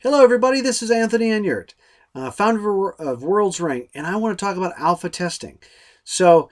Hello, everybody. This is Anthony Enyart, founder of World's Ring, and I want to talk about alpha testing. So,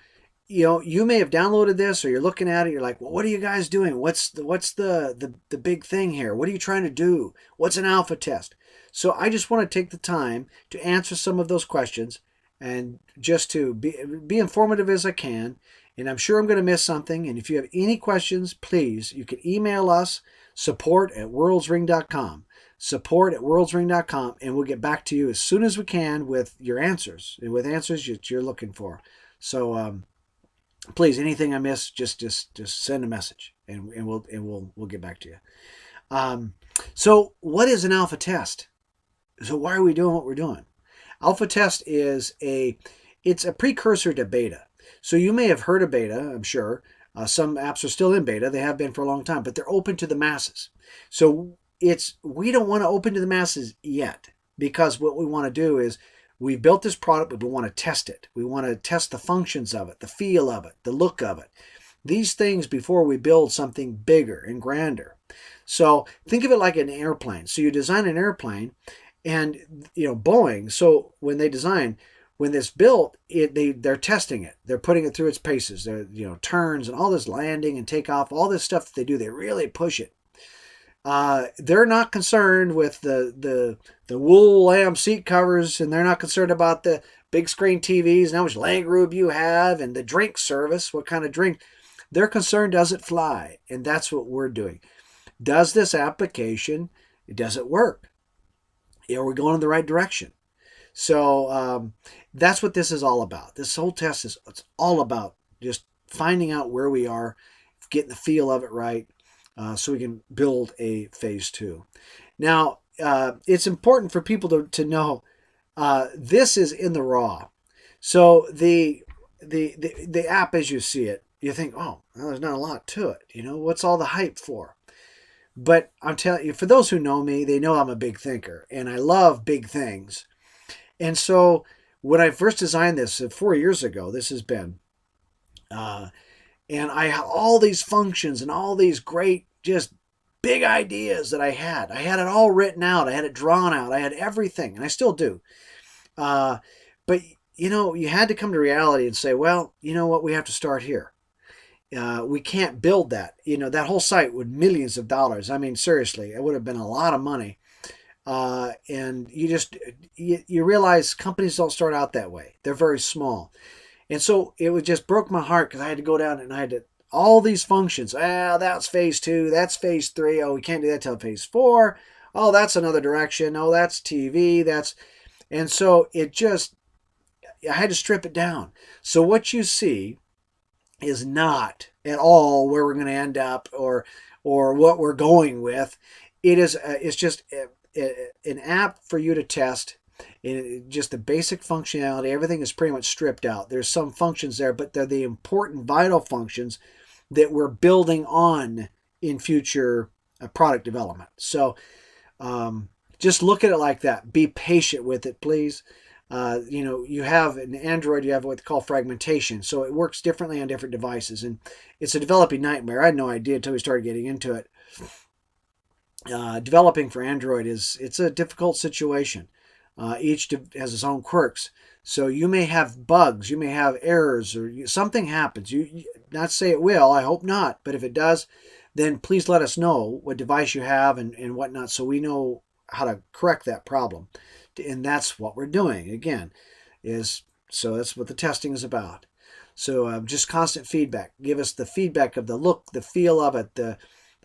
you may have downloaded this, or you're looking at it. You're like, "Well, what are you guys doing? What's the big thing here? What are you trying to do? What's an alpha test?" So, I just want to take the time to answer some of those questions, and just to be informative as I can. And I'm sure I'm going to miss something. And if you have any questions, please, you can email us support@worldsring.com support@worldsring.com, and we'll get back to you as soon as we can with your answers, with answers that you're looking for. So please, anything I miss, just send a message, and we'll get back to you. So what is an alpha test? So why are we doing what we're doing? Alpha test it's a precursor to beta. So you may have heard of beta, I'm sure. Some apps are still in beta. They have been for a long time, but they're open to the masses. So we don't want to open to the masses yet, because what we want to do is we've built this product, but we want to test it. We want to test the functions of it, the feel of it, the look of it. These things before we build something bigger and grander. So think of it like an airplane. So you design an airplane, and Boeing. So when they design, when it's built, they're testing it. They're putting it through its paces. Turns and all this landing and takeoff, all this stuff that they do. They really push it. They're not concerned with the wool lamb seat covers, and they're not concerned about the big screen TVs and how much leg room you have and the drink service, what kind of drink. They're concerned, does it fly? And that's what we're doing. Does this application, does it work? Are we going in the right direction? So that's what this is all about. This whole test it's all about just finding out where we are, getting the feel of it right, so we can build a phase 2. Now, it's important for people to know this is in the raw. So the app, as you see it, you think, oh, well, there's not a lot to it. What's all the hype for? But I'm telling you, for those who know me, they know I'm a big thinker, and I love big things. And so when I first designed this 4 years ago, this has been, and I have all these functions and all these great, just big ideas that I had. I had it all written out. I had it drawn out. I had everything, and I still do. But, you had to come to reality and say, well, you know what? We have to start here. We can't build that. That whole site with millions of dollars. I mean, seriously, it would have been a lot of money. And you realize companies don't start out that way. They're very small. And so it just broke my heart, because I had to go down and I had to, all these functions. That's phase 2. That's phase 3. Oh, we can't do that till phase 4. Oh, that's another direction. Oh, that's TV. And so I had to strip it down. So what you see is not at all where we're going to end up, or what we're going with. It's just an app for you to test. Just the basic functionality, everything is pretty much stripped out. There's some functions there, but they're the important, vital functions that we're building on in future product development. So just look at it like that. Be patient with it, please. You have in Android, you have what they call fragmentation. So it works differently on different devices, and it's a developing nightmare. I had no idea until we started getting into it. Developing for Android it's a difficult situation. Each has its own quirks. So you may have bugs, you may have errors, or something happens. Not say it will, I hope not. But if it does, then please let us know what device you have and whatnot, so we know how to correct that problem. And that's what we're doing, again, so that's what the testing is about. So just constant feedback. Give us the feedback of the look, the feel of it, the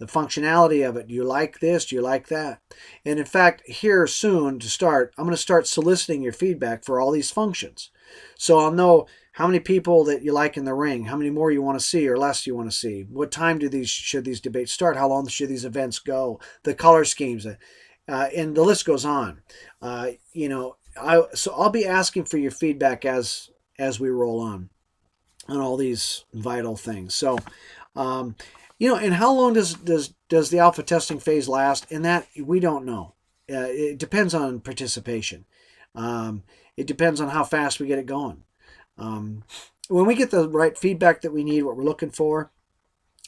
functionality of it. Do you like this? Do you like that? And in fact, here soon to start, I'm going to start soliciting your feedback for all these functions. So I'll know how many people that you like in the ring, how many more you want to see or less you want to see. What time should these debates start? How long should these events go? The color schemes, and the list goes on. So I'll be asking for your feedback as we roll on all these vital things. So, and how long does the alpha testing phase last? And that we don't know. It depends on participation. It depends on how fast we get it going. When we get the right feedback that we need, what we're looking for,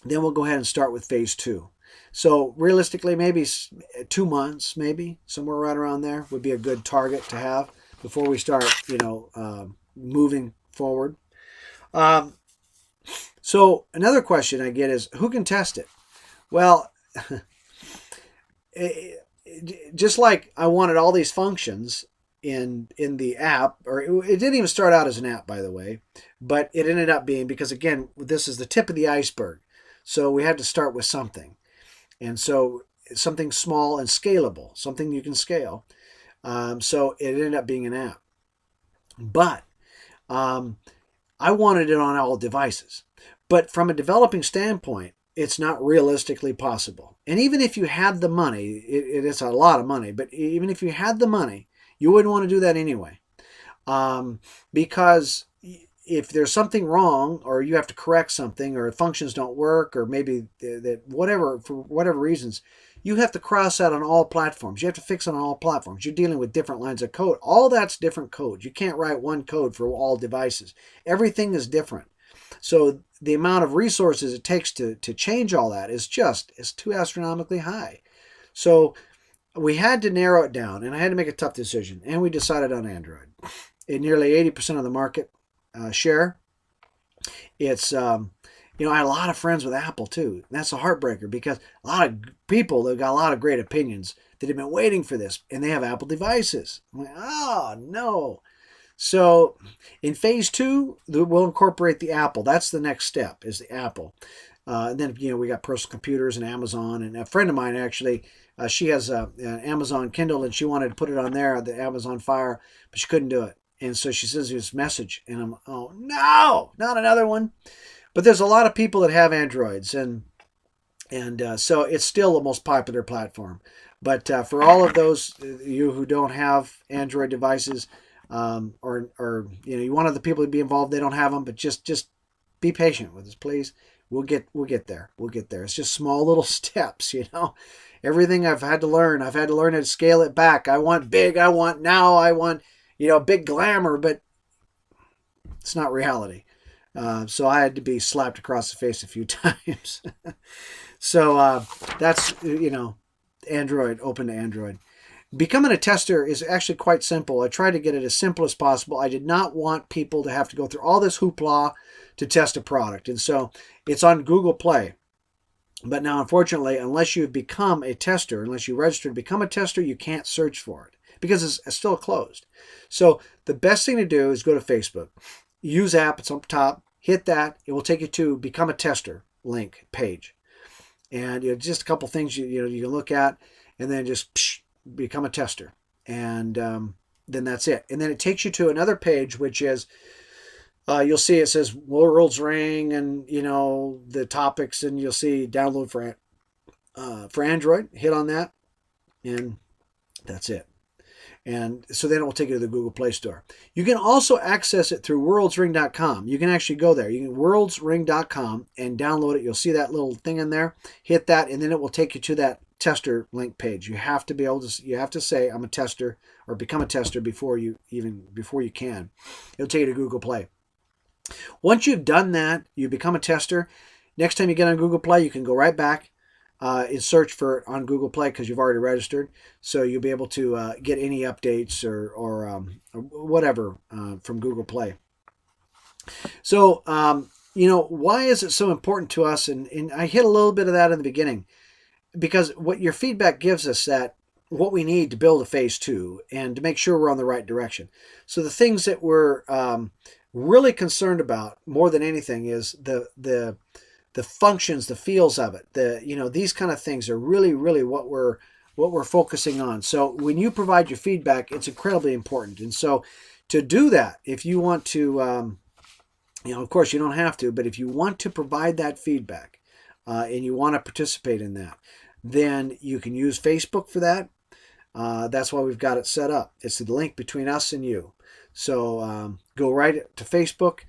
then we'll go ahead and start with phase 2. So realistically, maybe 2 months, maybe somewhere right around there would be a good target to have before we start, moving forward. Um, so another question I get is, who can test it? Well, just like I wanted all these functions in the app, or it didn't even start out as an app, by the way, but it ended up being, because again, this is the tip of the iceberg. So we had to start with something. And so something small and scalable, something you can scale. So it ended up being an app. But um, I wanted it on all devices. But from a developing standpoint, it's not realistically possible. And even if you had the money, it's a lot of money, but even if you had the money, you wouldn't want to do that anyway. Because if there's something wrong, or you have to correct something, or functions don't work, or maybe that whatever, for whatever reasons, you have to cross out on all platforms. You have to fix it on all platforms. You're dealing with different lines of code. All that's different code. You can't write one code for all devices. Everything is different. So the amount of resources it takes to change all that is too astronomically high. So we had to narrow it down, and I had to make a tough decision, and we decided on Android. In nearly 80% of the market share, it's I had a lot of friends with Apple too. And that's a heartbreaker, because a lot of people, they've got a lot of great opinions that have been waiting for this, and they have Apple devices. I'm like, oh no. So in phase 2, we'll incorporate the Apple. That's the next step, is the Apple. And then, we got personal computers and Amazon. And a friend of mine, actually, she has an Amazon Kindle, and she wanted to put it on there, the Amazon Fire, but she couldn't do it. And so she sends me this message, and I'm, oh no, not another one. But there's a lot of people that have Androids, and so it's still the most popular platform. But for all of those you who don't have Android devices, or you want other people to be involved, they don't have them, but just be patient with us, please. We'll get there. We'll get there. It's just small little steps, Everything I've had to learn how to scale it back. I want big. I want big glamour, but it's not reality. So I had to be slapped across the face a few times. So that's, Android, open to Android. Becoming a tester is actually quite simple. I tried to get it as simple as possible. I did not want people to have to go through all this hoopla to test a product. And so it's on Google Play. But now, unfortunately, unless you've become a tester, unless you register to become a tester, you can't search for it, because it's still closed. So the best thing to do is go to Facebook. Use app, it's up top. Hit that. It will take you to Become a Tester link page. And just a couple things you can look at, and then just become a tester. And then that's it. And then it takes you to another page, which is, you'll see it says World's Ring, and the topics, and you'll see download for Android. Hit on that, and that's it. And so then it will take you to the Google Play Store. You can also access it through worldsring.com. You can actually go there. You can worldsring.com and download it. You'll see that little thing in there. Hit that, and then it will take you to that tester link page. You have to be able to. You have to say, I'm a tester, or become a tester before you can. It'll take you to Google Play. Once you've done that, you become a tester. Next time you get on Google Play, you can go right back and search for it on Google Play, because you've already registered. So you'll be able to get any updates or whatever from Google Play. So, why is it so important to us? And I hit a little bit of that in the beginning, because what your feedback gives us, that what we need to build a phase 2 and to make sure we're on the right direction. So the things that we're really concerned about more than anything is the functions, the feels of it. These kind of things are really, really what we're focusing on. So when you provide your feedback, it's incredibly important. And so to do that, if you want to, of course you don't have to, but if you want to provide that feedback and you want to participate in that, then you can use Facebook for that. That's why we've got it set up. It's the link between us and you. So go right to Facebook,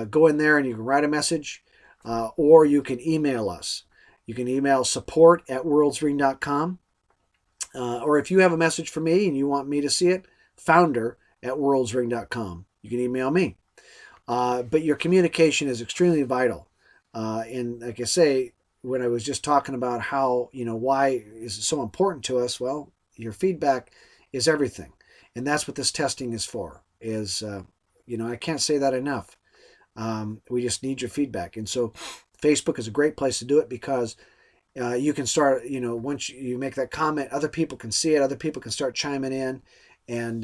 go in there, and you can write a message. Or you can email us. You can email support@worldsring.com. Or if you have a message for me and you want me to see it, founder@worldsring.com. You can email me. But your communication is extremely vital. And like I say, when I was just talking about how, why is it so important to us? Well, your feedback is everything. And that's what this testing is for, is, I can't say that enough. We just need your feedback. And so Facebook is a great place to do it because you can start, once you make that comment, other people can see it, other people can start chiming in, and,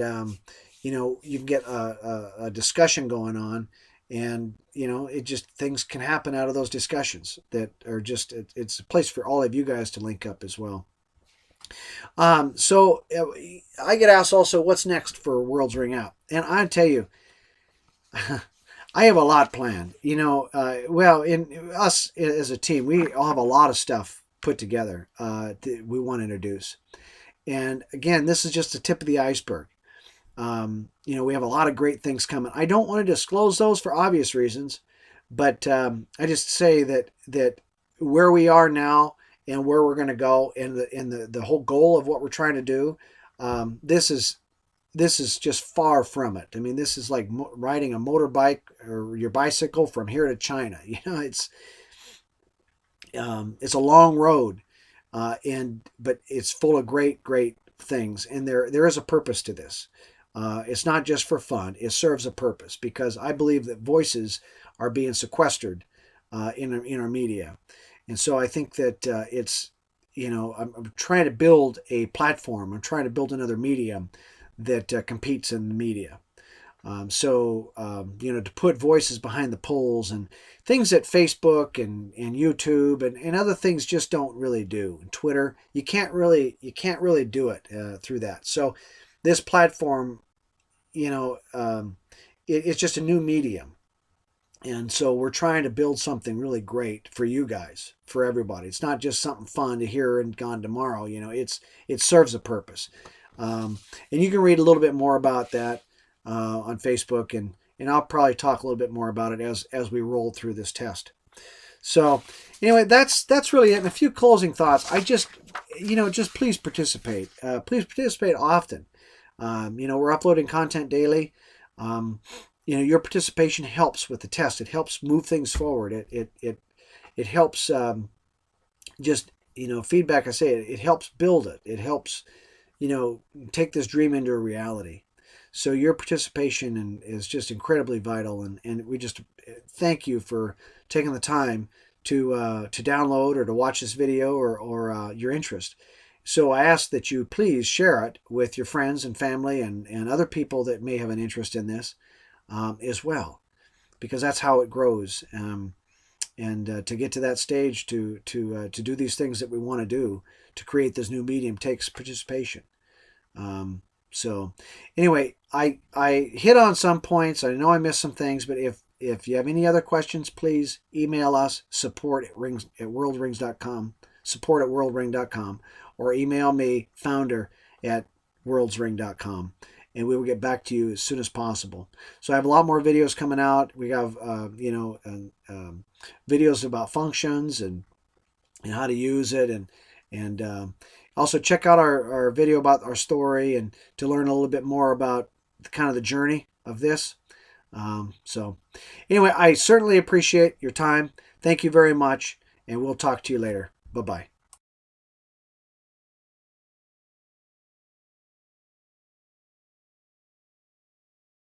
you can get a discussion going on. And, it just, things can happen out of those discussions that are just, it's a place for all of you guys to link up as well. So I get asked also, what's next for World's Ring Out? And I tell you, I have a lot planned. Well, in us as a team, we all have a lot of stuff put together that we want to introduce. And again, this is just the tip of the iceberg. We have a lot of great things coming. I don't want to disclose those for obvious reasons, but I just say that where we are now and where we're going to go, and the whole goal of what we're trying to do, this is just far from it. I mean, this is like riding a motorbike or your bicycle from here to China. It's a long road, but it's full of great things, and there is a purpose to this. It's not just for fun. It serves a purpose, because I believe that voices are being sequestered in our media. And so I think that it's, I'm trying to build a platform. I'm trying to build another medium that competes in the media. To put voices behind the polls and things that Facebook and YouTube and other things just don't really do. And Twitter, you can't really do it through that. So this platform, it's just a new medium. And so we're trying to build something really great for you guys, for everybody. It's not just something fun to hear and gone tomorrow. It serves a purpose. And you can read a little bit more about that on Facebook, and I'll probably talk a little bit more about it as we roll through this test. So anyway, that's really it. And a few closing thoughts. I just please participate. Please participate often. We're uploading content daily. Your participation helps with the test. It helps move things forward. It helps feedback. I say it helps build it. It helps take this dream into a reality. So your participation is just incredibly vital, and we just thank you for taking the time to download or to watch this video or your interest. So I ask that you please share it with your friends and family and other people that may have an interest in this as well, because that's how it grows. And to get to that stage, to do these things that we want to do, to create this new medium, takes participation. So anyway, I hit on some points. I know I missed some things, but if you have any other questions, please email us, support@worldrings.com, support@worldring.com, or email me, founder@worldsring.com, and we will get back to you as soon as possible. So I have a lot more videos coming out. We have videos about functions and how to use it, and also check out our video about our story and to learn a little bit more about kind of the journey of this. So anyway, I certainly appreciate your time. Thank you very much, and we'll talk to you later. Bye-bye.